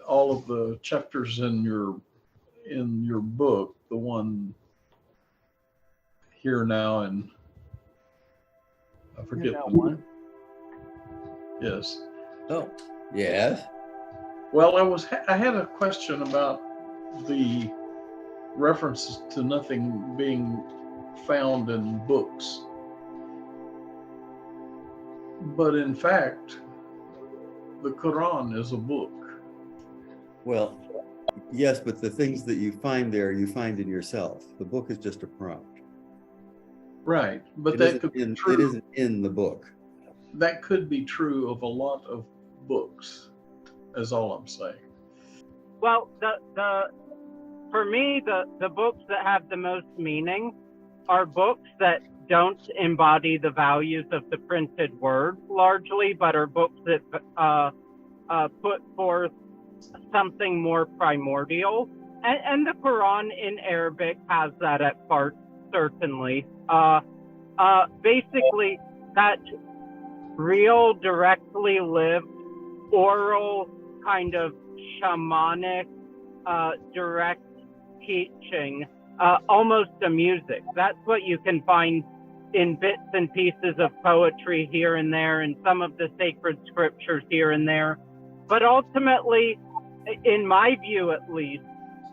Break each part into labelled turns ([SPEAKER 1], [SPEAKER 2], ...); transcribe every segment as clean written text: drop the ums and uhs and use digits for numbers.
[SPEAKER 1] all of the chapters in your book, the one Here Now and I forget the
[SPEAKER 2] One.
[SPEAKER 1] Yes.
[SPEAKER 2] Oh, yes.
[SPEAKER 1] Well, I had a question about the references to nothing being found in books. But in fact, the Quran is a book.
[SPEAKER 2] Well, yes, but the things that you find there, you find in yourself. The book is just a prompt.
[SPEAKER 1] Right, but
[SPEAKER 2] It
[SPEAKER 1] that
[SPEAKER 2] isn't in the book.
[SPEAKER 1] That could be true of a lot of books, is all I'm saying.
[SPEAKER 3] Well, for me, the books that have the most meaning are books that don't embody the values of the printed word largely, but are books that put forth something more primordial. And the Quran in Arabic has that at part, certainly. Basically, that real, directly lived, oral, kind of shamanic, direct teaching, almost a music. That's what you can find in bits and pieces of poetry here and there, and some of the sacred scriptures here and there. But ultimately, in my view at least,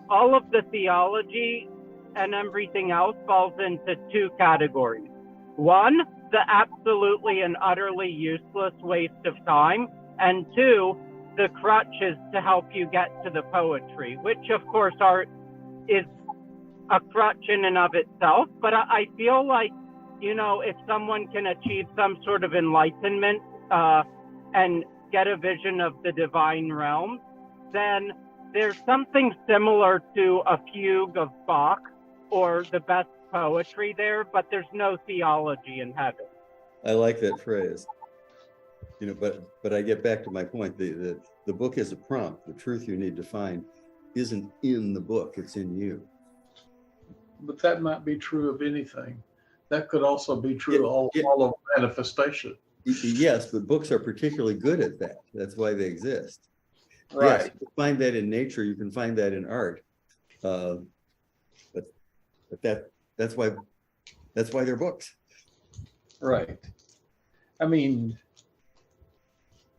[SPEAKER 3] all of the theology and everything else falls into two categories. One, the absolutely and utterly useless waste of time, and two, the crutches to help you get to the poetry, which of course is a crutch in and of itself. But I feel like, if someone can achieve some sort of enlightenment and get a vision of the divine realm, then there's something similar to a fugue of Bach or the best poetry there, but there's no theology in heaven.
[SPEAKER 2] I like that phrase. But I get back to my point. The book is a prompt. The truth you need to find isn't in the book, it's in you.
[SPEAKER 1] But that might be true of anything. That could also be true all of manifestation.
[SPEAKER 2] Yes, but books are particularly good at that. That's why they exist.
[SPEAKER 1] Right.
[SPEAKER 2] Yes, you can find that in nature, you can find that in art. But that's why they're books.
[SPEAKER 1] Right. I mean,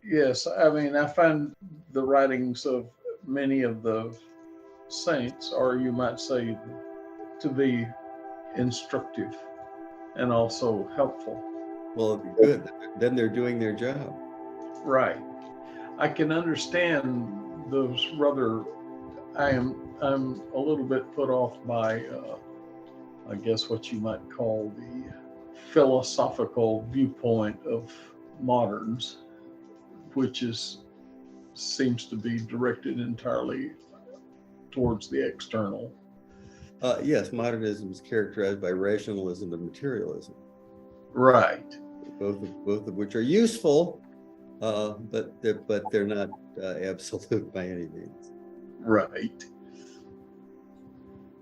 [SPEAKER 1] yes, I find the writings of many of the saints, or you might say, to be instructive and also helpful.
[SPEAKER 2] Well, good. Then they're doing their job.
[SPEAKER 1] Right. I can understand those rather. I'm a little bit put off by, I guess what you might call the philosophical viewpoint of moderns, which seems to be directed entirely towards the external.
[SPEAKER 2] Yes, modernism is characterized by rationalism and materialism.
[SPEAKER 1] Right.
[SPEAKER 2] Both of which are useful, but they're not absolute by any means.
[SPEAKER 1] Right.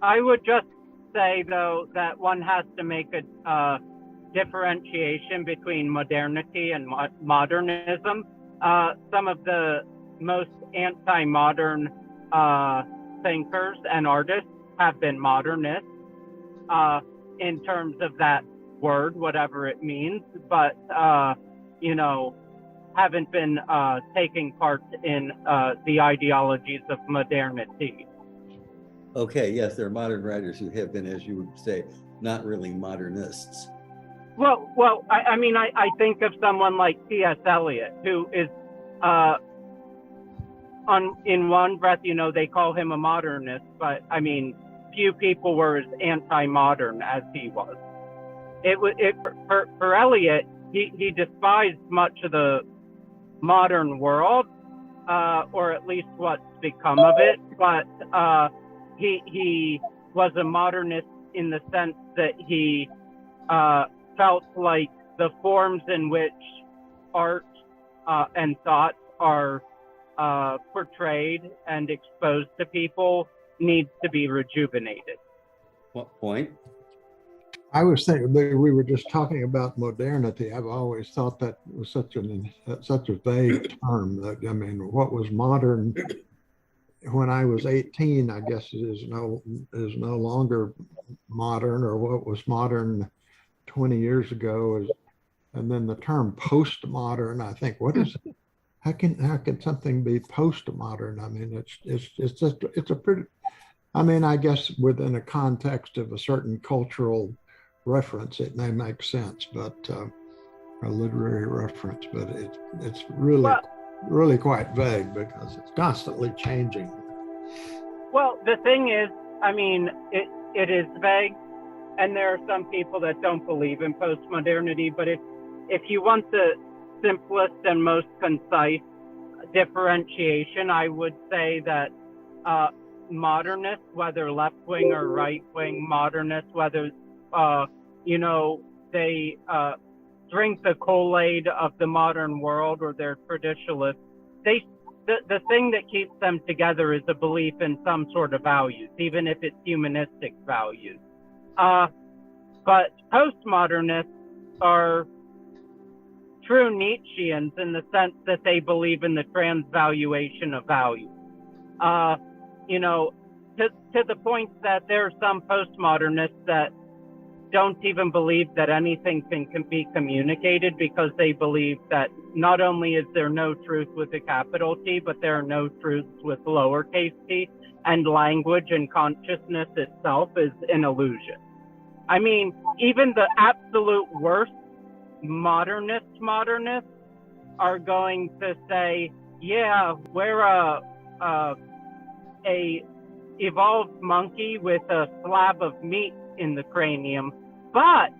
[SPEAKER 3] I would just say, though, that one has to make a differentiation between modernity and modernism. Some of the most anti-modern thinkers and artists have been modernists in terms of that word, whatever it means, but haven't been taking part in the ideologies of modernity.
[SPEAKER 2] Okay, yes, there are modern writers who have been, as you would say, not really modernists.
[SPEAKER 3] Well, I think of someone like T.S. Eliot, who is, in one breath, they call him a modernist, but few people were as anti-modern as he was. For Eliot, he despised much of the modern world, or at least what's become of it, but he was a modernist in the sense that he felt like the forms in which art and thought are portrayed and exposed to people needs to be rejuvenated.
[SPEAKER 2] What point?
[SPEAKER 4] I was thinking, we were just talking about modernity. I've always thought that was such a vague term. That, what was modern when I was 18, I guess is no longer modern, or what was modern 20 years ago is, and then the term postmodern, I think, what is it? How can something be postmodern? I mean, it's a pretty, I mean, I guess within a context of a certain cultural reference, it may make sense, but a literary reference, but it's really quite vague because it's constantly changing.
[SPEAKER 3] Well, the thing is, I mean, it is vague, and there are some people that don't believe in postmodernity, but if you want the simplest and most concise differentiation, I would say that modernists, whether left-wing or right-wing modernists, whether, you know, they drink the Kool-Aid of the modern world or they're traditionalists, the thing that keeps them together is a belief in some sort of values, even if it's humanistic values. But postmodernists are true Nietzscheans in the sense that they believe in the transvaluation of value. You know, to the point that there are some postmodernists that don't even believe that anything can be communicated, because they believe that not only is there no truth with a capital T, but there are no truths with lowercase t, and language and consciousness itself is an illusion. I mean, even the absolute worst modernists are going to say, yeah, we're a evolved monkey with a slab of meat in the cranium, but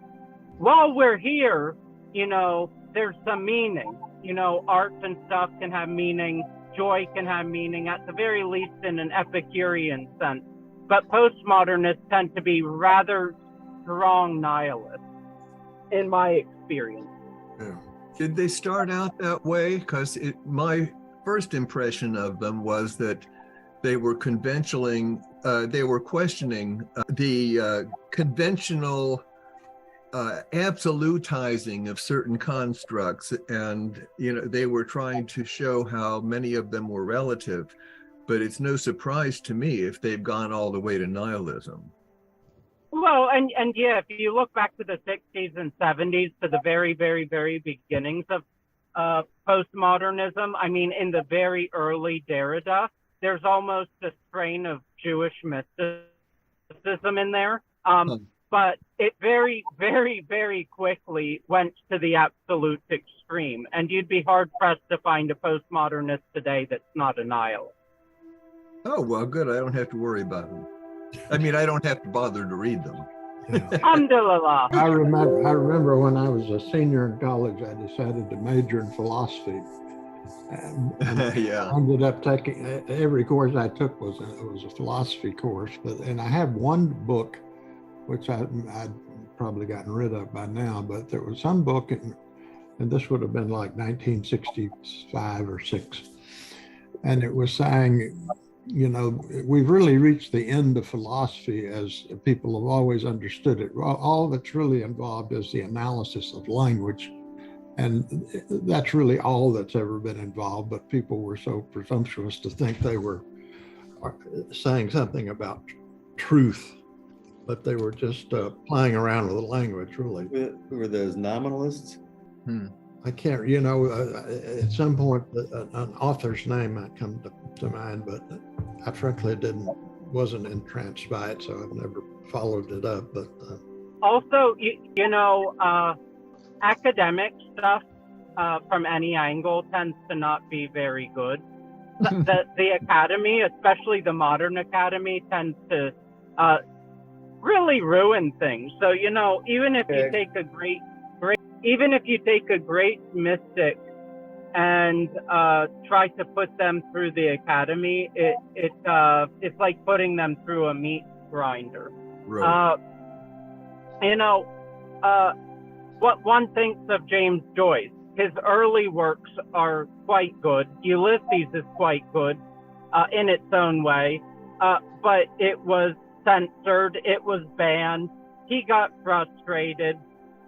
[SPEAKER 3] while we're here, you know, there's some meaning. You know, art and stuff can have meaning, joy can have meaning, at the very least in an Epicurean sense. But postmodernists tend to be rather strong nihilists, in my experience.
[SPEAKER 5] Yeah. Did they start out that way? Because my first impression of them was that they were questioning the conventional absolutizing of certain constructs, and you know, they were trying to show how many of them were relative. But it's no surprise to me if they've gone all the way to nihilism.
[SPEAKER 3] Well, and yeah, if you look back to the 60s and 70s, to the very, very, very beginnings of postmodernism, I mean, in the very early Derrida, there's almost a strain of Jewish mysticism in there. But it very, very, very quickly went to the absolute extreme. And you'd be hard-pressed to find a postmodernist today that's not a nihilist.
[SPEAKER 5] Oh, well, good. I don't have to worry about them. I mean, I don't have to bother to read them.
[SPEAKER 4] Yeah.
[SPEAKER 3] Alhamdulillah.
[SPEAKER 4] I remember when I was a senior in college, I decided to major in philosophy. And
[SPEAKER 5] Yeah.
[SPEAKER 4] I ended up taking, every course I took was a philosophy course, and I have one book, which I'd probably gotten rid of by now, but there was some book, and this would have been like 1965 or 6, and it was saying, you know, we've really reached the end of philosophy as people have always understood it. All that's really involved is the analysis of language, and that's really all that's ever been involved, but people were so presumptuous to think they were saying something about truth, but they were just playing around with the language, really.
[SPEAKER 2] Who were those nominalists?
[SPEAKER 4] I can't, you know, at some point an author's name might come to mind, but I frankly wasn't entranced by it, so I've never followed it up. But
[SPEAKER 3] also, you know, academic stuff from any angle tends to not be very good. The academy, especially the modern academy, tends to really ruin things. So, you know, even if you take a great mystic and try to put them through the academy, it's like putting them through a meat grinder.
[SPEAKER 5] Right.
[SPEAKER 3] You know, what one thinks of James Joyce, his early works are quite good. Ulysses is quite good in its own way, but it was censored, it was banned, he got frustrated.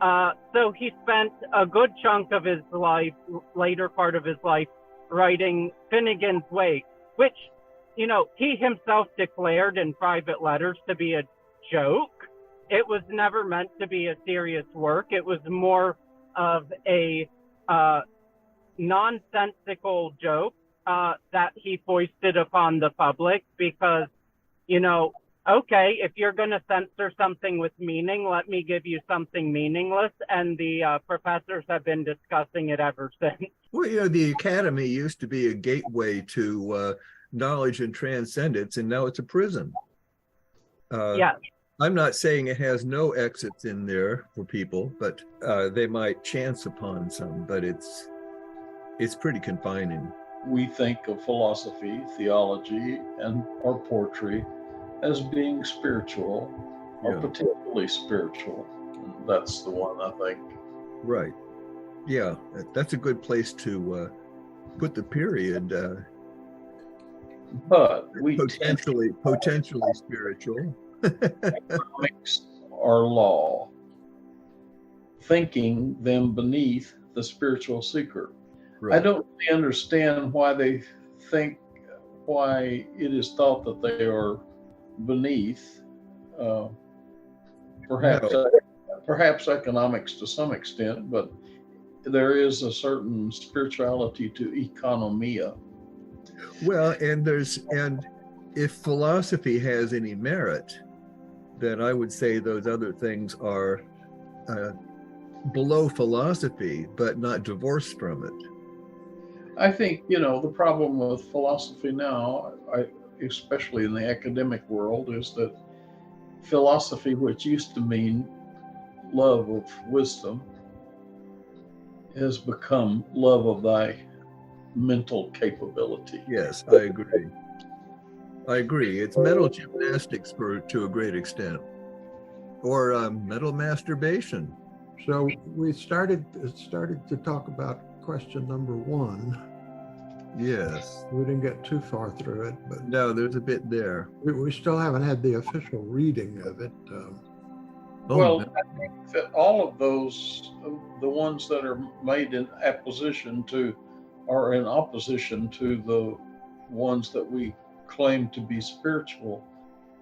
[SPEAKER 3] So he spent a good chunk of his life, later part of his life, writing Finnegan's Wake, which he himself declared in private letters to be a joke. It was never meant to be a serious work. It was more of a nonsensical joke that he foisted upon the public because, okay, if you're going to censor something with meaning, let me give you something meaningless. And the professors have been discussing it ever since.
[SPEAKER 5] Well, the academy used to be a gateway to knowledge and transcendence, and now it's a prison.
[SPEAKER 3] Yes.
[SPEAKER 5] I'm not saying it has no exits in there for people, but they might chance upon some, but it's pretty confining.
[SPEAKER 1] We think of philosophy, theology, and or poetry as being spiritual or potentially spiritual. And that's the one I think.
[SPEAKER 5] Right. Yeah, that's a good place to put the period.
[SPEAKER 1] But we
[SPEAKER 5] potentially spiritual.
[SPEAKER 1] Economics are law, thinking them beneath the spiritual seeker.
[SPEAKER 5] Right.
[SPEAKER 1] I don't really understand why it is thought that they are beneath, perhaps economics to some extent, but there is a certain spirituality to economia.
[SPEAKER 5] Well, and if philosophy has any merit, then I would say those other things are below philosophy, but not divorced from it.
[SPEAKER 1] I think, the problem with philosophy now, especially in the academic world, is that philosophy, which used to mean love of wisdom, has become love of thy mental capability.
[SPEAKER 5] Yes, I agree. It's mental gymnastics to a great extent, or mental masturbation.
[SPEAKER 4] So we started to talk about question number 1.
[SPEAKER 5] Yes.
[SPEAKER 4] We didn't get too far through it, but
[SPEAKER 5] no, there's a bit there.
[SPEAKER 4] We still haven't had the official reading of it.
[SPEAKER 1] Well, I think that all of those, the ones that are made in opposition to the ones that we claim to be spiritual,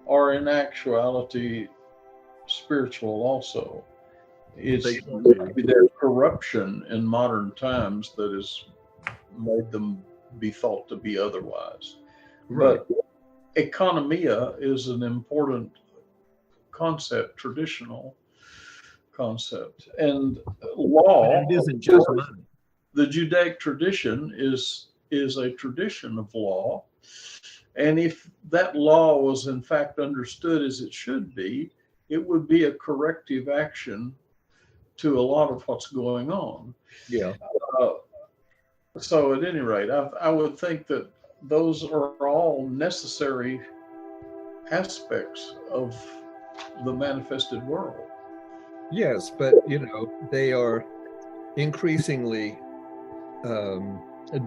[SPEAKER 1] are in actuality spiritual also. It's their corruption in modern times that has made them be thought to be otherwise.
[SPEAKER 5] Right.
[SPEAKER 1] But economia is an important concept, traditional concept, and law.
[SPEAKER 5] And it isn't just money.
[SPEAKER 1] The Judaic tradition is a tradition of law, and if that law was in fact understood as it should be, it would be a corrective action to a lot of what's going on.
[SPEAKER 5] Yeah.
[SPEAKER 1] So at any rate, I would think that those are all necessary aspects of the manifested world.
[SPEAKER 5] Yes, but they are increasingly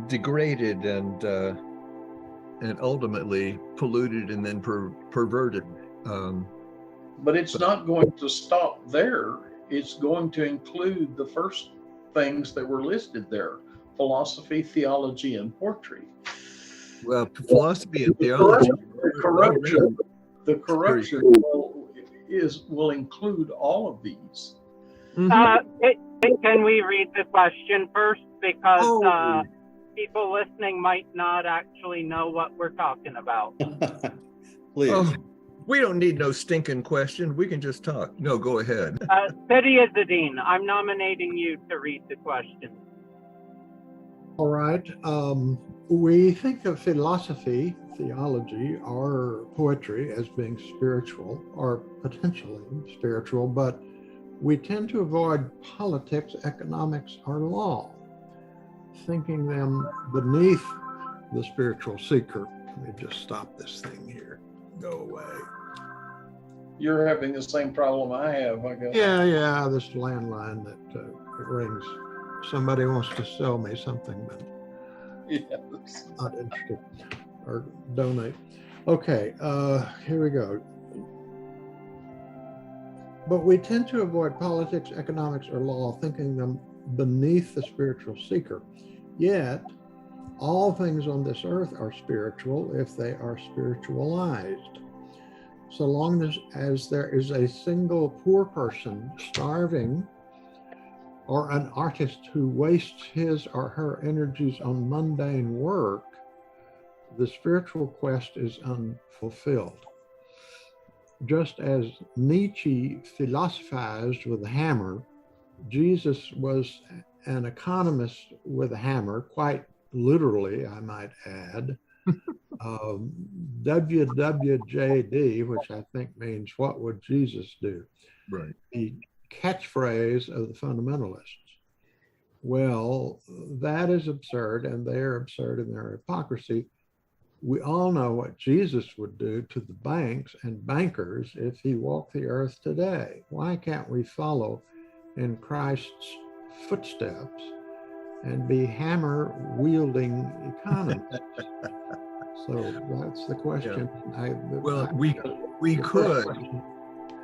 [SPEAKER 5] degraded and ultimately polluted and then perverted.
[SPEAKER 1] But it's not going to stop there. It's going to include the first things that were listed there: philosophy, theology, and poetry.
[SPEAKER 5] Well, philosophy and theology.
[SPEAKER 1] The corruption will include all of these.
[SPEAKER 3] Can we read the question first? Because people listening might not actually know what we're talking about.
[SPEAKER 2] Please.
[SPEAKER 5] Oh, we don't need no stinking question. We can just talk. No, go ahead.
[SPEAKER 3] Sidi Izzadeen, I'm nominating you to read the question.
[SPEAKER 4] All right. We think of philosophy, theology, or poetry as being spiritual or potentially spiritual, but we tend to avoid politics, economics, or law, thinking them beneath the spiritual seeker. Let me just stop this thing here. Go away.
[SPEAKER 1] You're having the same problem I have, I guess.
[SPEAKER 4] Yeah, this landline that rings. Somebody wants to sell me something, but not interested or donate. Okay, here we go. But we tend to avoid politics, economics, or law, thinking them beneath the spiritual seeker. Yet, All things on this earth are spiritual if they are spiritualized. So long as there is a single poor person starving, or an artist who wastes his or her energies on mundane work, the spiritual quest is unfulfilled. Just as Nietzsche philosophized with a hammer, Jesus was an economist with a hammer, quite literally, I might add. WWJD, which I think means what would Jesus do?
[SPEAKER 5] Right.
[SPEAKER 4] The catchphrase of the fundamentalists. Well, that is absurd, and they're absurd in their hypocrisy. We all know what Jesus would do to the banks and bankers if he walked the earth today. Why can't we follow in Christ's footsteps and be hammer-wielding economists? So that's the question.
[SPEAKER 5] Yeah. We could.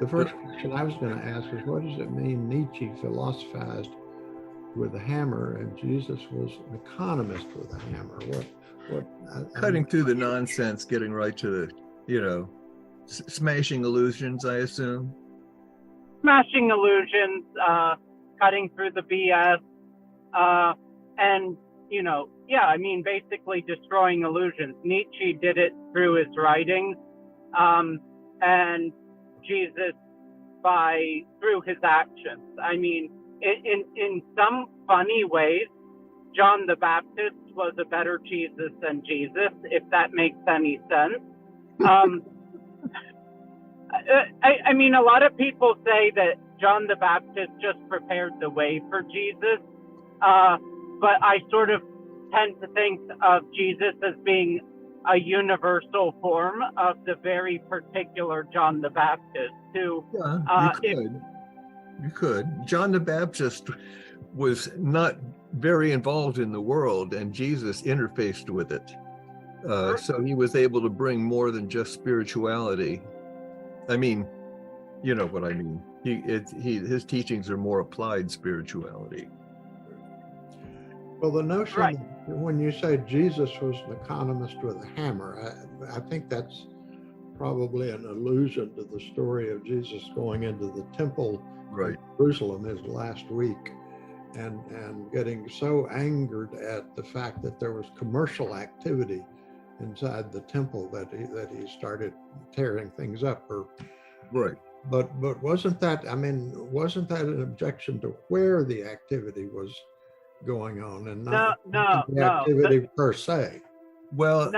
[SPEAKER 4] The first question I was going to ask is, what does it mean Nietzsche philosophized with a hammer and Jesus was an economist with a hammer?
[SPEAKER 5] Cutting through the nonsense, getting right to the, smashing illusions, I assume.
[SPEAKER 3] Smashing illusions, cutting through the BS, and, basically destroying illusions. Nietzsche did it through his writings, and Jesus through his actions. I mean, in some funny ways, John the Baptist was a better Jesus than Jesus, if that makes any sense. I mean, a lot of people say that John the Baptist just prepared the way for Jesus, but I sort of tend to think of Jesus as being a universal form of the very particular John the Baptist, who...
[SPEAKER 5] You could. John the Baptist was not very involved in the world, and Jesus interfaced with it. So he was able to bring more than just spirituality. I mean, you know what I mean. His teachings are more applied spirituality.
[SPEAKER 4] Well, the notion that when you say Jesus was an economist with a hammer, I think that's probably an allusion to the story of Jesus going into the temple in Jerusalem his last week and getting so angered at the fact that there was commercial activity inside the temple that he started tearing things up. But wasn't that an objection to where the activity was going on and not the activity per se?
[SPEAKER 5] Well,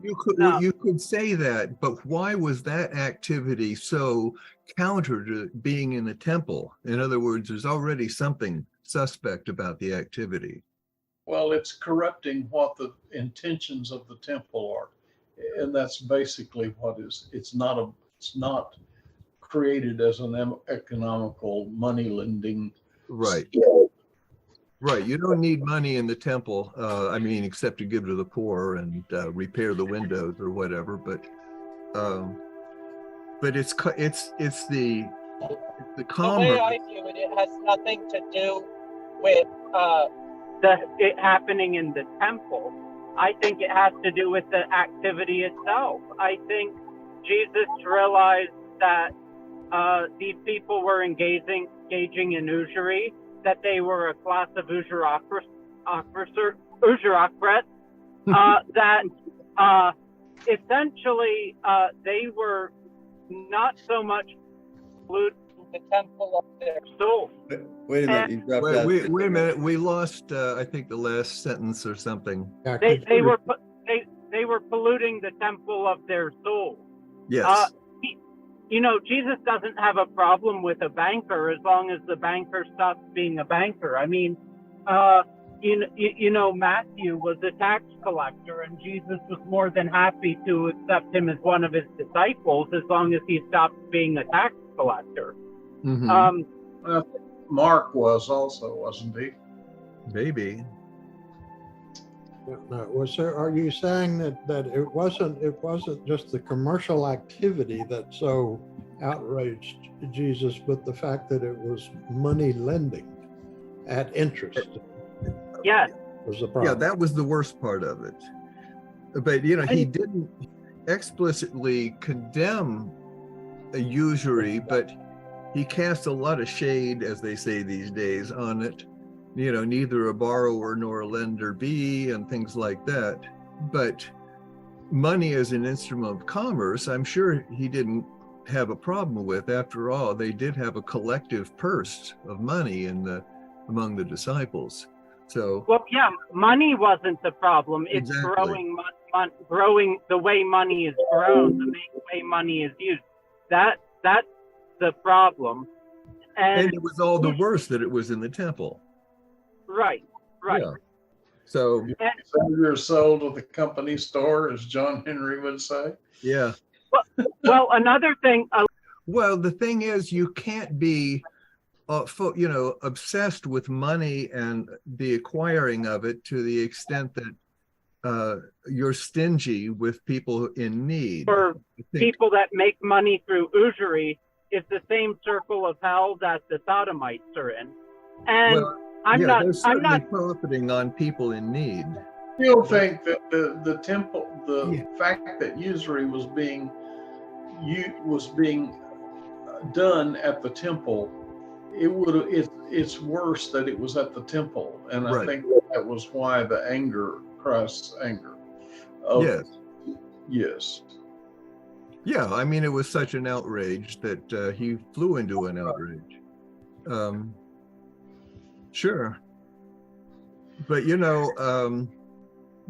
[SPEAKER 5] you could say that, but why was that activity so counter to being in the temple? In other words, there's already something suspect about the activity.
[SPEAKER 1] Well, it's corrupting what the intentions of the temple are, and that's basically what it's not created as an economical money lending.
[SPEAKER 5] Right. You don't need money in the temple. Except to give to the poor and repair the windows or whatever. But it's the commerce.
[SPEAKER 6] The way I view it, it has nothing to do with
[SPEAKER 3] it happening in the temple. I think it has to do with the activity itself. I think Jesus realized that these people were engaging in usury, that they were a class of usurocrats, that essentially they were not so much polluting the temple of their soul.
[SPEAKER 2] Wait a minute, you dropped out.
[SPEAKER 5] Wait a minute, we lost I think the last sentence or something.
[SPEAKER 3] They were polluting the temple of their soul.
[SPEAKER 5] Yes.
[SPEAKER 3] Jesus doesn't have a problem with a banker as long as the banker stops being a banker. I mean, Matthew was a tax collector, and Jesus was more than happy to accept him as one of his disciples as long as he stopped being a tax collector.
[SPEAKER 5] Mm-hmm.
[SPEAKER 1] Mark was also, wasn't he?
[SPEAKER 5] Maybe.
[SPEAKER 4] Are you saying that it wasn't just the commercial activity that so outraged Jesus, but the fact that it was money lending at interest?
[SPEAKER 3] Yes.
[SPEAKER 4] was the
[SPEAKER 5] Yeah,
[SPEAKER 4] problem.
[SPEAKER 5] that was the worst part of it. But, you know, he didn't explicitly condemn a usury, but he cast a lot of shade, as they say these days, on it. You know, neither a borrower nor a lender be, and things like that. But money as an instrument of commerce, I'm sure he didn't have a problem with. After all, they did have a collective purse of money among the disciples. So,
[SPEAKER 3] Well, yeah, money wasn't the problem. It's
[SPEAKER 5] Exactly.
[SPEAKER 3] growing the way money is grown, the way money is used. That's the problem.
[SPEAKER 5] and it was all the worse that it was in the temple.
[SPEAKER 3] Right.
[SPEAKER 5] Yeah. So,
[SPEAKER 1] Sell your soul to the company store, as John Henry would say.
[SPEAKER 5] yeah.
[SPEAKER 3] Well, another thing,
[SPEAKER 5] Well, the thing is, you can't be, you know, obsessed with money and the acquiring of it to the extent that you're stingy with people in need.
[SPEAKER 3] for
[SPEAKER 5] I think-
[SPEAKER 3] people that make money through usury, is the same circle of hell that the sodomites are in. And
[SPEAKER 5] Well,
[SPEAKER 3] I'm
[SPEAKER 5] yeah,
[SPEAKER 3] not,
[SPEAKER 5] they're
[SPEAKER 3] I'm
[SPEAKER 5] certainly
[SPEAKER 3] not,
[SPEAKER 5] profiting on people in need.
[SPEAKER 1] I still think that the temple, the
[SPEAKER 4] Yeah.
[SPEAKER 1] fact that usury was being done at the temple, it's worse that it was at the temple, and I
[SPEAKER 5] Right.
[SPEAKER 1] think that was why the anger, Christ's anger.
[SPEAKER 5] Yes.
[SPEAKER 1] Yes.
[SPEAKER 5] Yeah, I mean, it was such an outrage that he flew into an outrage. Sure. But, you know,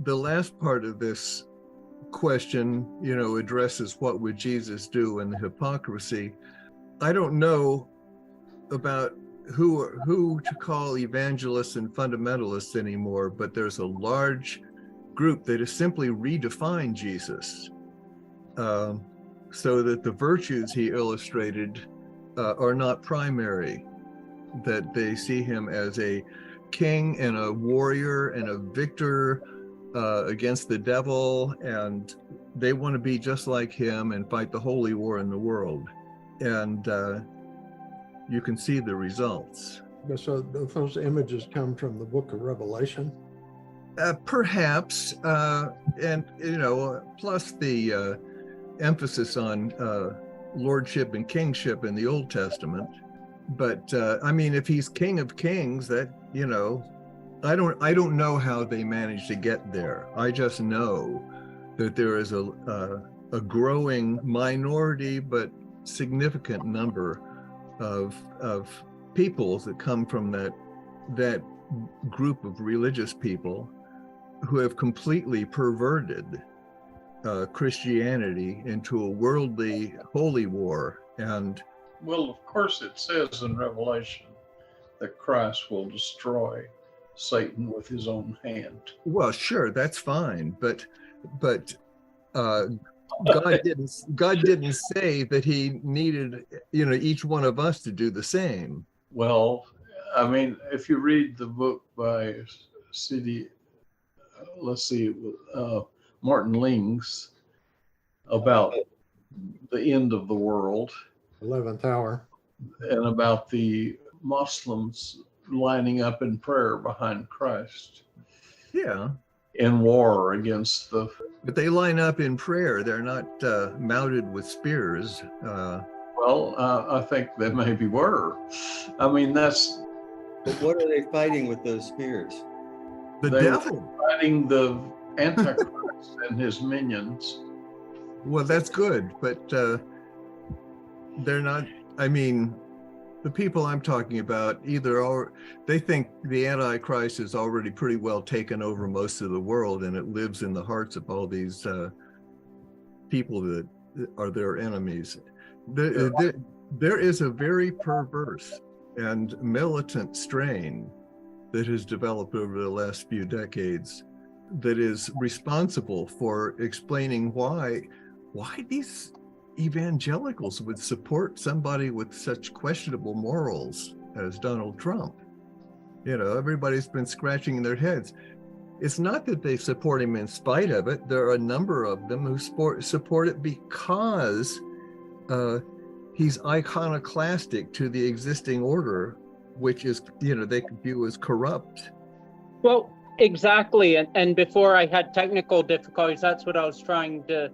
[SPEAKER 5] the last part of this question, you know, addresses what would Jesus do and the hypocrisy. I don't know about who to call evangelists and fundamentalists anymore, but there's a large group that has simply redefined Jesus. So that the virtues he illustrated are not primary, that they see him as a king and a warrior and a victor against the devil, and they want to be just like him and fight the holy war in the world. And you can see the results.
[SPEAKER 4] So those images come from the book of Revelation.
[SPEAKER 5] Perhaps, and, you know, plus the emphasis on lordship and kingship in the Old Testament. But I mean, if he's King of Kings, that, you know, I don't know how they managed to get there. I just know that there is a growing minority but significant number of peoples that come from that group of religious people who have completely perverted Christianity into a worldly holy war. And
[SPEAKER 1] Well, of course, it says in Revelation that Christ will destroy Satan with his own hand.
[SPEAKER 5] well, sure, that's fine, but God didn't say that he needed, you know, each one of us to do the same.
[SPEAKER 1] Well, I mean, if you read the book by Martin Lings about the end of the world
[SPEAKER 4] 11th hour.
[SPEAKER 1] and about the Muslims lining up in prayer behind Christ
[SPEAKER 5] Yeah,
[SPEAKER 1] in war against the.
[SPEAKER 5] but they line up in prayer. They're not mounted with spears.
[SPEAKER 1] Well, I think they maybe were. I mean, that's.
[SPEAKER 2] But what are they fighting with those spears?
[SPEAKER 5] The
[SPEAKER 1] They were
[SPEAKER 5] devil.
[SPEAKER 1] fighting the Antichrist and his minions.
[SPEAKER 5] Well, that's good, but they're not. I mean, the people I'm talking about they think the Antichrist has already pretty well taken over most of the world, and it lives in the hearts of all these people that are their enemies. There is a very perverse and militant strain that has developed over the last few decades that is responsible for explaining why these evangelicals would support somebody with such questionable morals as Donald Trump. You know, everybody's been scratching their heads. It's not that they support him in spite of it. There are a number of them who support it because he's iconoclastic to the existing order, which is, you know, they view as corrupt.
[SPEAKER 3] well, Exactly. And before I had technical difficulties, that's what I was trying to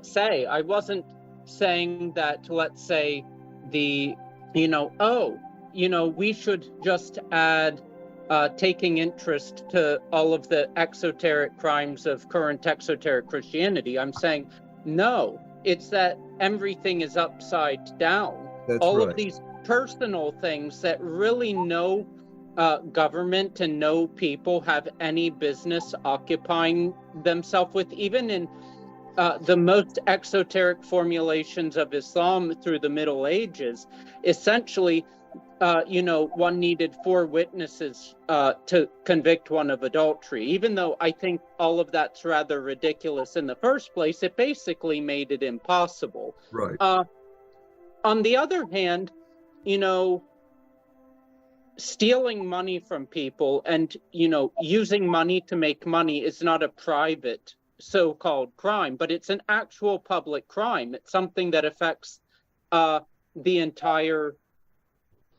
[SPEAKER 3] say. I wasn't saying that, let's say, we should just add taking interest to all of the exoteric crimes of current exoteric Christianity. I'm saying, no, it's that everything is upside down.
[SPEAKER 5] That's
[SPEAKER 3] all
[SPEAKER 5] right.
[SPEAKER 3] of these personal things that really no government and no people have any business occupying themselves with, even in the most exoteric formulations of Islam through the Middle Ages. Essentially, one needed 4 witnesses to convict one of adultery. Even though I think all of that's rather ridiculous in the first place, it basically made it impossible.
[SPEAKER 5] Right.
[SPEAKER 3] On the other hand, stealing money from people and, using money to make money is not a private so-called crime, but it's an actual public crime. It's something that affects the entire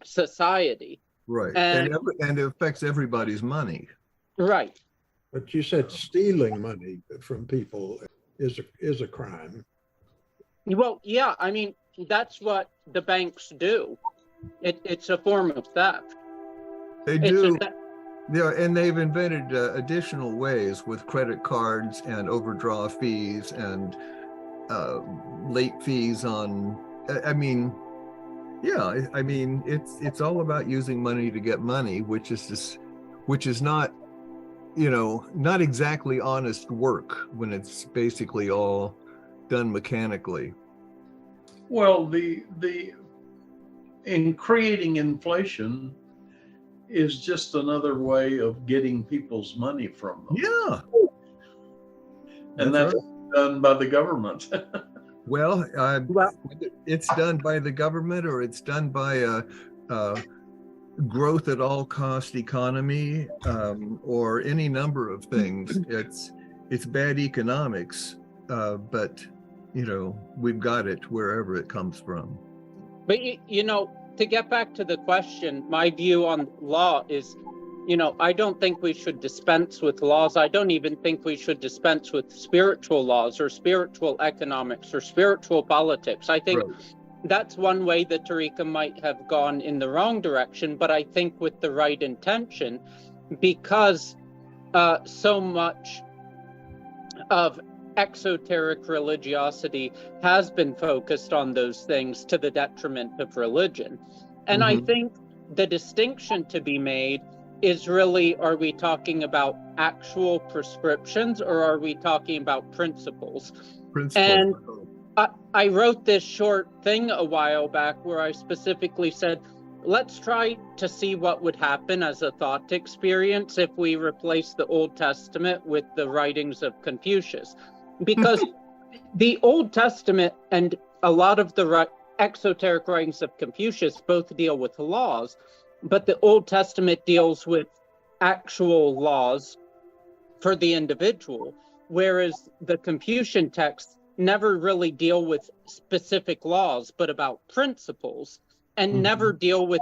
[SPEAKER 3] society.
[SPEAKER 5] Right. And it affects everybody's money.
[SPEAKER 3] Right.
[SPEAKER 4] But you said stealing money from people is a crime.
[SPEAKER 3] Well, yeah, I mean, that's what the banks do. It's a form of theft.
[SPEAKER 5] They do. Yeah, and they've invented additional ways with credit cards and overdraw fees and late fees on. I mean, it's all about using money to get money, which is not, not exactly honest work when it's basically all done mechanically.
[SPEAKER 1] Well, in creating inflation is just another way of getting people's money from them.
[SPEAKER 5] Yeah.
[SPEAKER 1] And that's done by the government.
[SPEAKER 5] Well, it's done by the government, or it's done by a growth at all cost economy, or any number of things. It's bad economics, but we've got it wherever it comes from.
[SPEAKER 3] But to get back to the question, my view on law is, I don't think we should dispense with laws. I don't even think we should dispense with spiritual laws or spiritual economics or spiritual politics. I think that's one way that Tariqa might have gone in the wrong direction, but I think with the right intention, because so much of exoteric religiosity has been focused on those things to the detriment of religion. And I think the distinction to be made is really, are we talking about actual prescriptions or are we talking about principles? And I wrote this short thing a while back where I specifically said, let's try to see what would happen as a thought experience if we replace the Old Testament with the writings of Confucius. Because the Old Testament and a lot of the exoteric writings of Confucius both deal with laws, but the Old Testament deals with actual laws for the individual, whereas the Confucian texts never really deal with specific laws, but about principles, and never deal with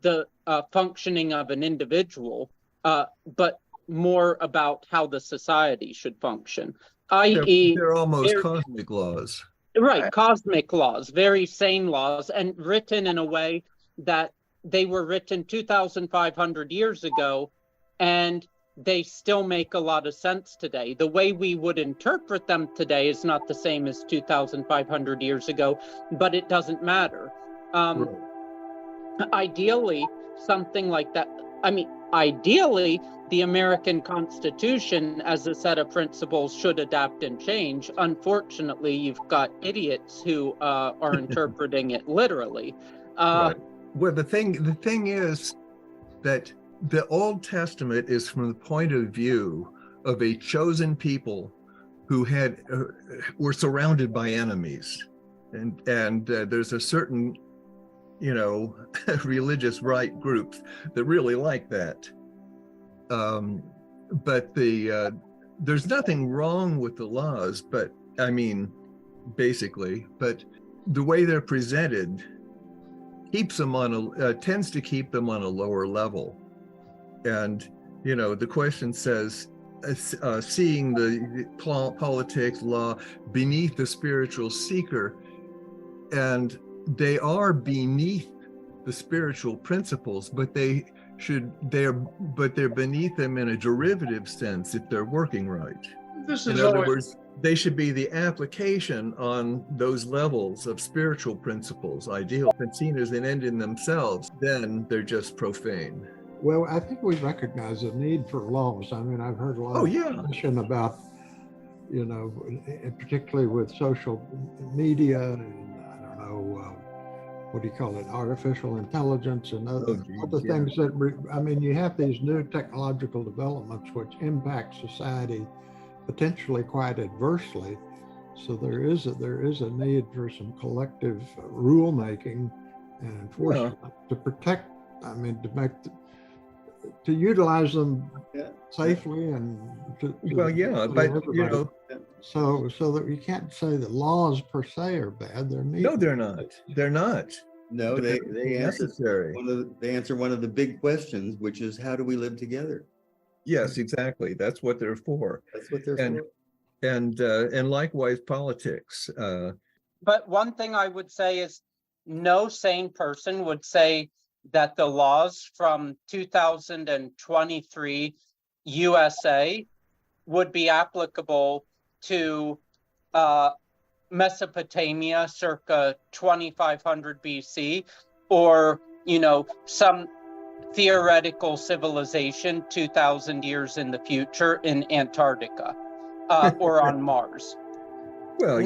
[SPEAKER 3] the functioning of an individual, but more about how the society should function. I.e.,
[SPEAKER 5] they're almost cosmic laws.
[SPEAKER 3] Right, cosmic laws, very sane laws, and written in a way that they were written 2,500 years ago, and they still make a lot of sense today. The way we would interpret them today is not the same as 2,500 years ago, but it doesn't matter. Ideally, something like that, ideally, the American Constitution as a set of principles should adapt and change. Unfortunately, you've got idiots who are interpreting it literally.
[SPEAKER 5] Well, the thing is that the Old Testament is from the point of view of a chosen people who were surrounded by enemies, and there's a certain religious right groups that really like that. But there's nothing wrong with the laws, but basically, but the way they're presented tends to keep them on a lower level. And You know, the question says, seeing the politics, law beneath the spiritual seeker, and they are beneath the spiritual principles, but they're beneath them in a derivative sense if they're working right. In other words, they should be the application on those levels of spiritual principles, ideal, and seen as an end in themselves, then they're just profane.
[SPEAKER 4] Well, I think we recognize the need for laws. I mean, I've heard a lot of discussion about, you know, particularly with social media and I don't know, what do you call it, artificial intelligence and other things that, I mean, you have these new technological developments which impact society potentially quite adversely. So there is a need for some collective rulemaking and enforcement to protect, I mean, to utilize them safely and
[SPEAKER 5] but you know,
[SPEAKER 4] so that you can't say that laws per se are bad. They're needed.
[SPEAKER 5] No, they're not.
[SPEAKER 2] No, they answer one of the big questions, which is how do we live together?
[SPEAKER 5] Yes, exactly. That's what they're for.
[SPEAKER 2] That's what they're for.
[SPEAKER 5] And likewise politics.
[SPEAKER 6] But one thing I would say is no sane person would say that the laws from 2023 USA would be applicable to Mesopotamia circa 2500 BC, or, you know, some theoretical civilization 2000 years in the future in Antarctica or on Mars.
[SPEAKER 5] Well,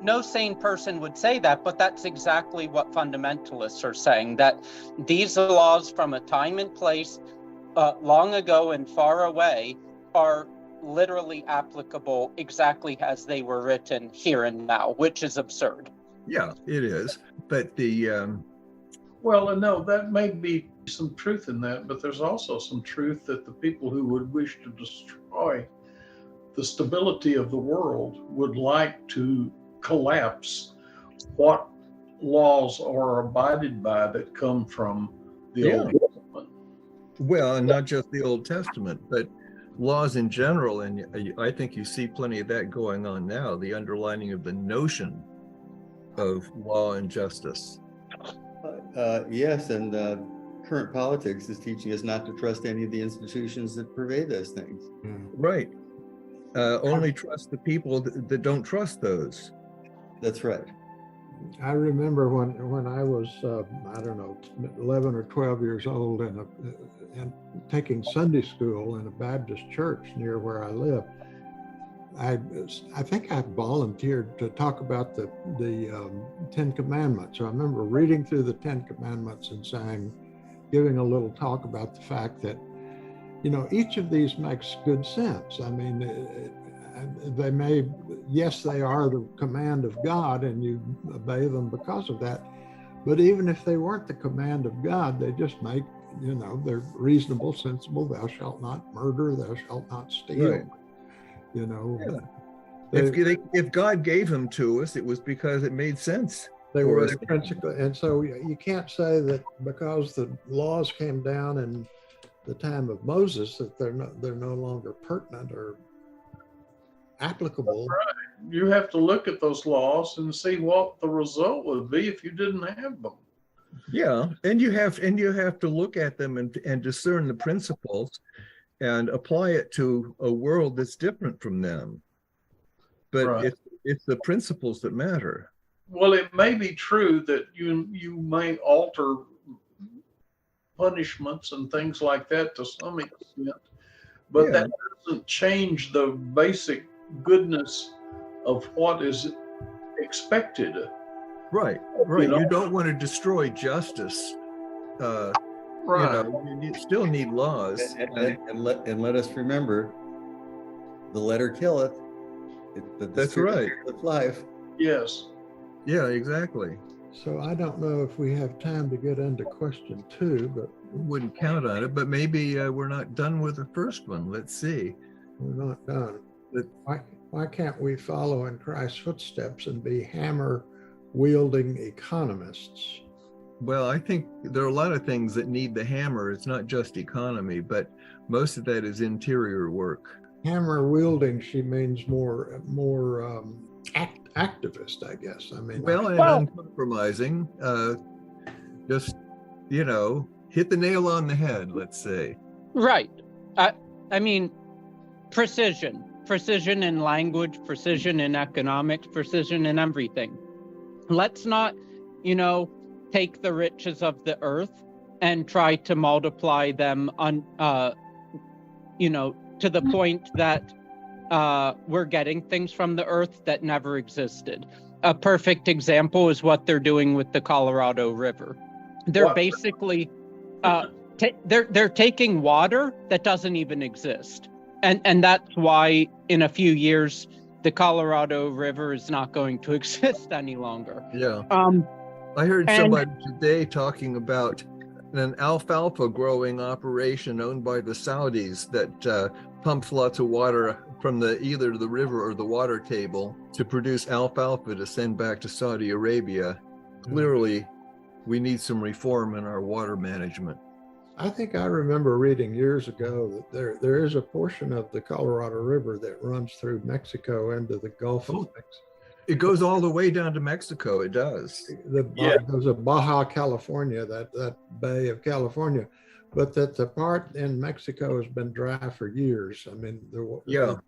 [SPEAKER 6] No sane person would say that, but that's exactly what fundamentalists are saying, that these laws from a time and place long ago and far away are literally applicable exactly as they were written here and now, which is absurd.
[SPEAKER 5] Yeah, it is. But
[SPEAKER 1] well, no, that may be some truth in that, but there's also some truth that the people who would wish to destroy the stability of the world would like to collapse what laws are abided by that come from the Old Testament.
[SPEAKER 5] Well, and not just the Old Testament, but laws in general. And I think you see plenty of that going on now, the underlining of the notion of law and justice.
[SPEAKER 2] Yes, and current politics is teaching us not to trust any of the institutions that pervade those things.
[SPEAKER 5] Right. Only trust the people that don't trust those.
[SPEAKER 2] That's right.
[SPEAKER 4] I remember when I was, I don't know, 11 or 12 years old and taking Sunday school in a Baptist church near where I live. I think I volunteered to talk about the Ten Commandments. So I remember reading through the Ten Commandments and giving a little talk about the fact that, you know, each of these makes good sense. I mean, they may, yes, they are the command of God and you obey them because of that. But even if they weren't the command of God, they just make, you know, they're reasonable, sensible. Thou shalt not murder, thou shalt not steal.
[SPEAKER 5] Right.
[SPEAKER 4] You know,
[SPEAKER 5] if God gave them to us, it was because it made sense.
[SPEAKER 4] They were intrinsically, and so you can't say that because the laws came down in the time of Moses that they're no longer pertinent or applicable.
[SPEAKER 1] Right. You have to look at those laws and see what the result would be if you didn't have them.
[SPEAKER 5] Yeah, and you have to look at them and discern the principles and apply it to a world that's different from them. But it's the principles that matter.
[SPEAKER 1] Well, it may be true that you may alter punishments and things like that to some extent, but that doesn't change the basic goodness of what is expected.
[SPEAKER 5] Right. You know? You don't want to destroy justice.
[SPEAKER 1] Right.
[SPEAKER 5] You know, you still need laws.
[SPEAKER 2] And let us remember, the letter killeth.
[SPEAKER 5] That's right.
[SPEAKER 2] Life.
[SPEAKER 1] Yes.
[SPEAKER 5] Yeah, exactly.
[SPEAKER 4] So I don't know if we have time to get into question 2, but
[SPEAKER 5] wouldn't count on it. But maybe we're not done with the first one. Let's see.
[SPEAKER 4] We're not done. Why can't we follow in Christ's footsteps and be hammer-wielding economists?
[SPEAKER 5] Well, I think there are a lot of things that need the hammer. It's not just economy, but Most of that is interior work.
[SPEAKER 4] Hammer wielding, she means more activist, I guess. I mean,
[SPEAKER 5] Well, and uncompromising. Just, hit the nail on the head, let's say.
[SPEAKER 6] Right. I mean, precision in language, precision in economics, precision in everything. Let's not, take the riches of the earth and try to multiply them on, to the point that we're getting things from the earth that never existed. A perfect example is what they're doing with the Colorado River. They're basically, they're taking water that doesn't even exist. And that's why in a few years, the Colorado River is not going to exist any longer.
[SPEAKER 5] Yeah. I heard somebody today talking about an alfalfa growing operation owned by the Saudis that pumps lots of water from either the river or the water table to produce alfalfa to send back to Saudi Arabia. Clearly, we need some reform in our water management.
[SPEAKER 4] I think I remember reading years ago that there is a portion of the Colorado River that runs through Mexico into the Gulf of Mexico.
[SPEAKER 5] It goes all the way down to Mexico. It does.
[SPEAKER 4] There's a Baja California, that Bay of California, but that the part in Mexico has been dry for years. I mean,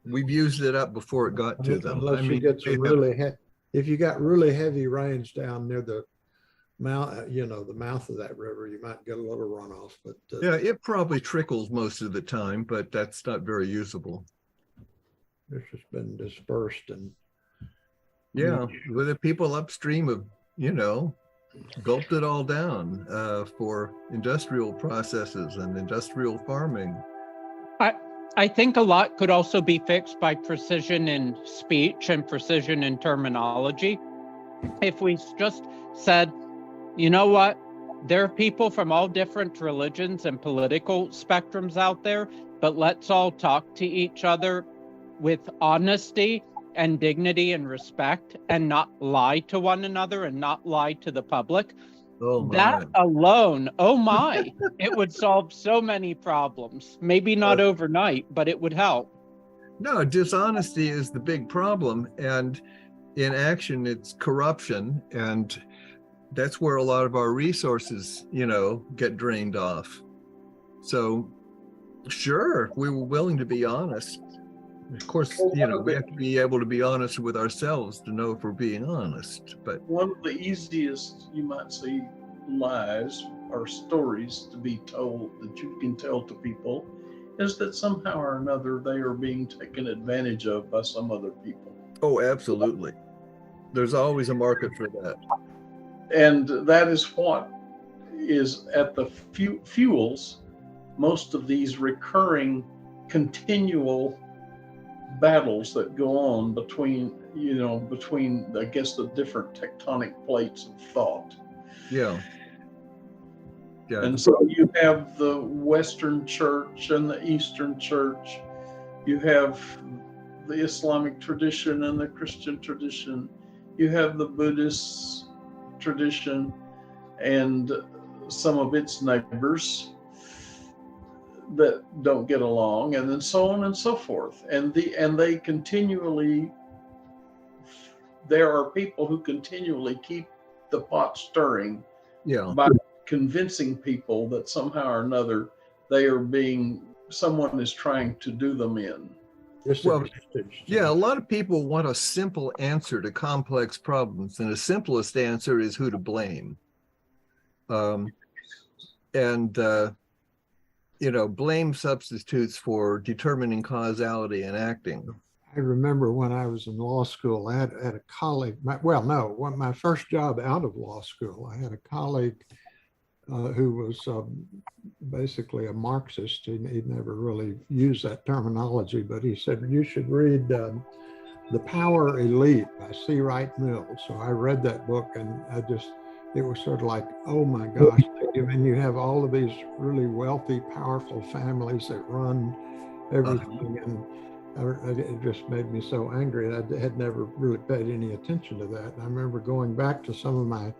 [SPEAKER 5] we've used it up before it got to them.
[SPEAKER 4] Unless you get some if you got really heavy rains down near the mouth, the mouth of that river, you might get a little runoff. But
[SPEAKER 5] it probably trickles most of the time, but that's not very usable.
[SPEAKER 4] It's just been dispersed and.
[SPEAKER 5] Yeah, with the people upstream of, gulped it all down for industrial processes and industrial farming.
[SPEAKER 6] I think a lot could also be fixed by precision in speech and precision in terminology. If we just said, you know what, there are people from all different religions and political spectrums out there, but let's all talk to each other with honesty and dignity and respect, and not lie to one another and not lie to the public. That alone, it would solve so many problems. Maybe not overnight, but it would help.
[SPEAKER 5] No, dishonesty is the big problem, and in action it's corruption, and that's where a lot of our resources, get drained off. So sure, we were willing to be honest. Of course, we have to be able to be honest with ourselves to know if we're being honest. But
[SPEAKER 1] one of the easiest, you might say, lies or stories to be told that you can tell to people is that somehow or another they are being taken advantage of by some other people.
[SPEAKER 5] Oh, absolutely. There's always a market for that.
[SPEAKER 1] And that is what is at the fuels most of these recurring, continual battles that go on between I guess the different tectonic plates of thought.
[SPEAKER 5] Yeah.
[SPEAKER 1] And so you have the Western Church and the Eastern Church. You have the Islamic tradition and the Christian tradition. You have the Buddhist tradition and some of its neighbors that don't get along, and then so on and so forth. And they continually, there are people who continually keep the pot stirring by convincing people that somehow or another someone is trying to do them in.
[SPEAKER 5] Well, a lot of people want a simple answer to complex problems, and the simplest answer is who to blame. Blame substitutes for determining causality and acting.
[SPEAKER 4] I remember when I was in law school, I had a colleague, my first job out of law school, I had a colleague who was basically a Marxist. He'd never really used that terminology, but he said, you should read The Power Elite by C. Wright Mills. So I read that book, and it was sort of like, oh my gosh, you have all of these really wealthy, powerful families that run everything, and it just made me so angry. I had never really paid any attention to that. And I remember going back to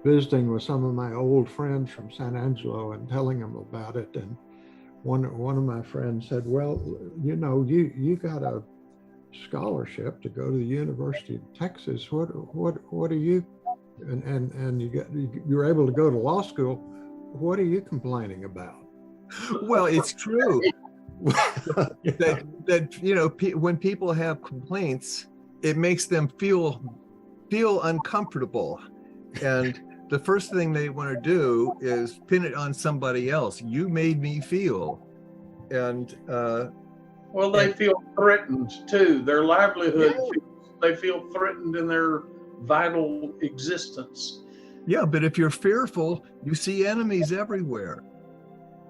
[SPEAKER 4] visiting with some of my old friends from San Angelo and telling them about it. And one of my friends said, well, you know, you got a scholarship to go to the University of Texas. What are you, and you're able to go to law school. What are you complaining about?
[SPEAKER 5] Well, it's true that you know, when people have complaints, it makes them feel uncomfortable, and the first thing they want to do is pin it on somebody else. You made me feel, and
[SPEAKER 1] well, they feel threatened too. Their livelihood, they feel threatened in their vital existence.
[SPEAKER 5] Yeah, but if you're fearful, you see enemies everywhere.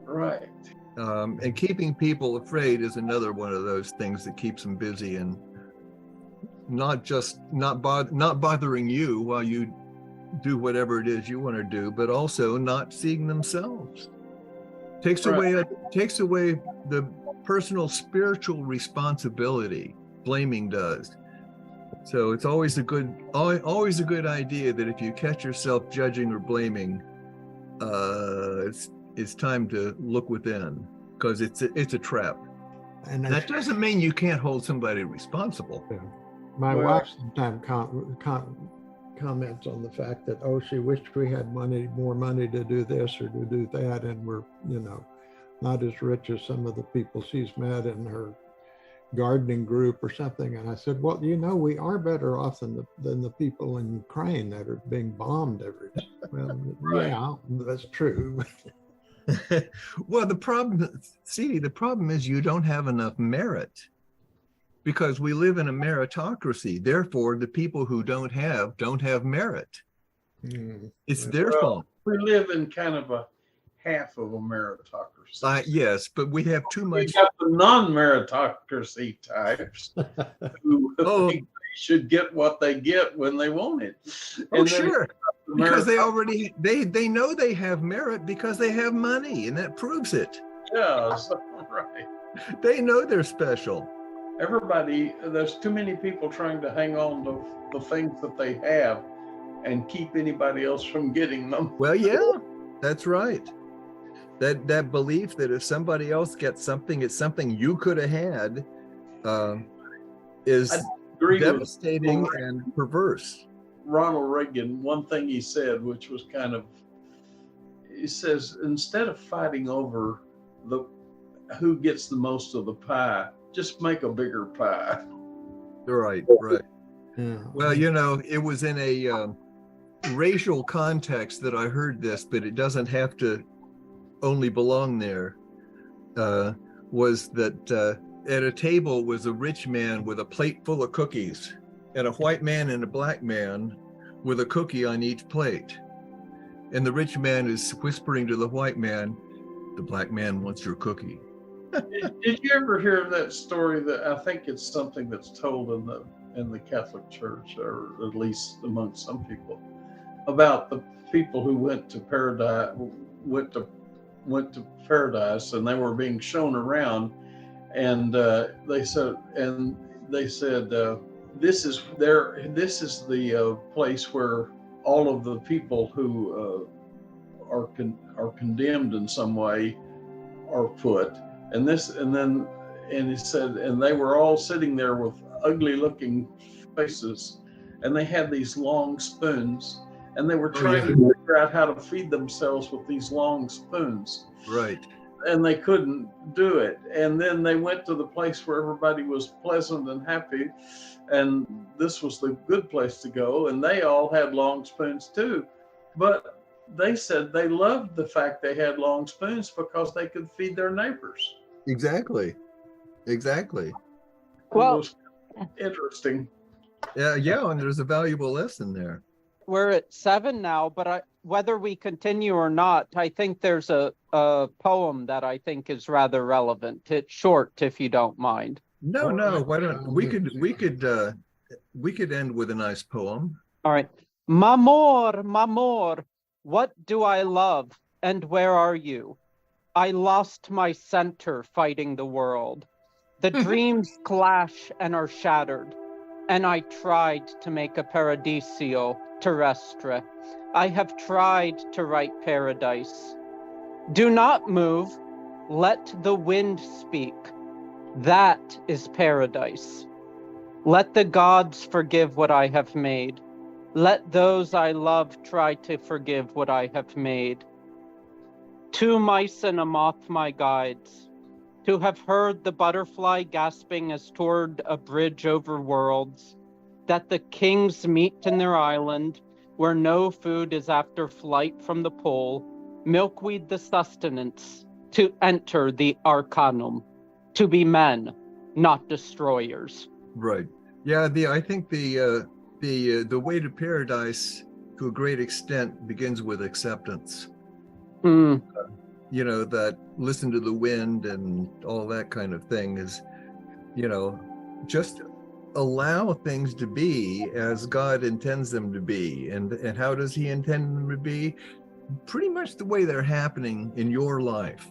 [SPEAKER 1] Right.
[SPEAKER 5] And keeping people afraid is another one of those things that keeps them busy and not bothering you while you do whatever it is you want to do, but also not seeing themselves. Takes away the personal spiritual responsibility. Blaming does. So it's always a good idea that if you catch yourself judging or blaming, it's time to look within, because it's a trap. And that doesn't mean you can't hold somebody responsible.
[SPEAKER 4] Yeah. My wife sometimes comments on the fact that, oh, she wished we had more money to do this or to do that, and we're, you know, not as rich as some of the people she's met in her gardening group or something. And I said, well, you know, we are better off than the people in Ukraine that are being bombed every day. Well, right. Yeah, that's true.
[SPEAKER 5] Well, the problem is you don't have enough merit, because we live in a meritocracy. Therefore, the people who don't have merit. It's their fault. We
[SPEAKER 1] live in kind of a half of a meritocracy.
[SPEAKER 5] Yes, but we have too much.
[SPEAKER 1] We got the non-meritocracy types who think they should get what they get when they want it.
[SPEAKER 5] Oh, sure. Because they know they have merit because they have money, and that proves it.
[SPEAKER 1] Yes, right.
[SPEAKER 5] They know they're special.
[SPEAKER 1] There's too many people trying to hang on to the things that they have and keep anybody else from getting them.
[SPEAKER 5] Well, yeah, that's right. That belief that if somebody else gets something, it's something you could have had, is devastating and perverse.
[SPEAKER 1] Ronald Reagan, one thing he said, which was he says, instead of fighting over who gets the most of the pie, just make a bigger pie.
[SPEAKER 5] Right. Yeah. Well, you know, it was in a racial context that I heard this, but it doesn't have to only belong there. Was that at a table was a rich man with a plate full of cookies, and a white man and a black man with a cookie on each plate. And the rich man is whispering to the white man, the black man wants your cookie.
[SPEAKER 1] Did you ever hear that story? That I think it's something that's told in the Catholic Church, or at least among some people, about the people who went to paradise, and they were being shown around, and they said this is the place where all of the people who are condemned in some way are put. And he said, and they were all sitting there with ugly looking faces, and they had these long spoons, and they were trying to figure out how to feed themselves with these long spoons.
[SPEAKER 5] Right.
[SPEAKER 1] And they couldn't do it. And then they went to the place where everybody was pleasant and happy, and this was the good place to go, and they all had long spoons too. But they said they loved the fact they had long spoons because they could feed their neighbors.
[SPEAKER 5] Exactly.
[SPEAKER 3] Well,
[SPEAKER 1] interesting.
[SPEAKER 5] Yeah, and there's a valuable lesson there.
[SPEAKER 6] We're at 7 now, but whether we continue or not, I think there's a poem that I think is rather relevant. It's short, if you don't mind.
[SPEAKER 5] No. Why don't we could end with a nice poem.
[SPEAKER 6] All right. Mamor, what do I love, and where are you? I lost my center fighting the world. The dreams clash and are shattered, and I tried to make a paradiso terrestre. I have tried to write paradise. Do not move. Let the wind speak. That is paradise. Let the gods forgive what I have made. Let those I love try to forgive what I have made. 2 mice and a moth, my guides. To have heard the butterfly gasping as toward a bridge over worlds, that the kings meet in their island, where no food is after flight from the pole, milkweed the sustenance, to enter the arcanum, to be men, not destroyers.
[SPEAKER 5] Right. Yeah. I think the way to paradise, to a great extent, begins with acceptance. You know, that listen to the wind and all that kind of thing is, you know, just allow things to be as God intends them to be. And how does he intend them to be? Pretty much the way they're happening in your life.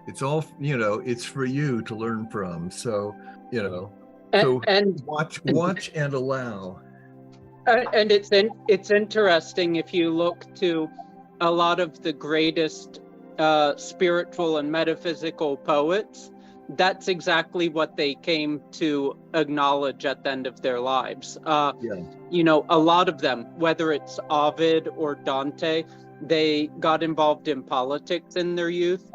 [SPEAKER 5] It's all, you know, it's for you to learn from. So, you know,
[SPEAKER 6] And
[SPEAKER 5] watch and allow.
[SPEAKER 6] And it's interesting if you look to a lot of the greatest spiritual and metaphysical poets, that's exactly what they came to acknowledge at the end of their lives. You know, a lot of them, whether it's Ovid or Dante, they got involved in politics in their youth.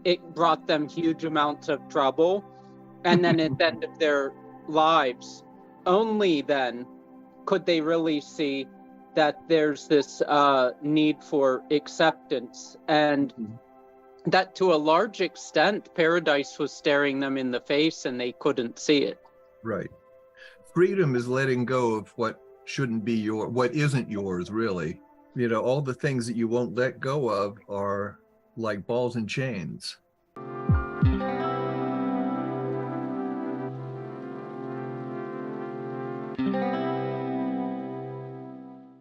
[SPEAKER 6] It brought them huge amounts of trouble. And then at the end of their lives, only then could they really see that there's this need for acceptance, and that to a large extent, paradise was staring them in the face and they couldn't see it.
[SPEAKER 5] Right. Freedom is letting go of what shouldn't be what isn't yours, really. You know, all the things that you won't let go of are like balls and chains.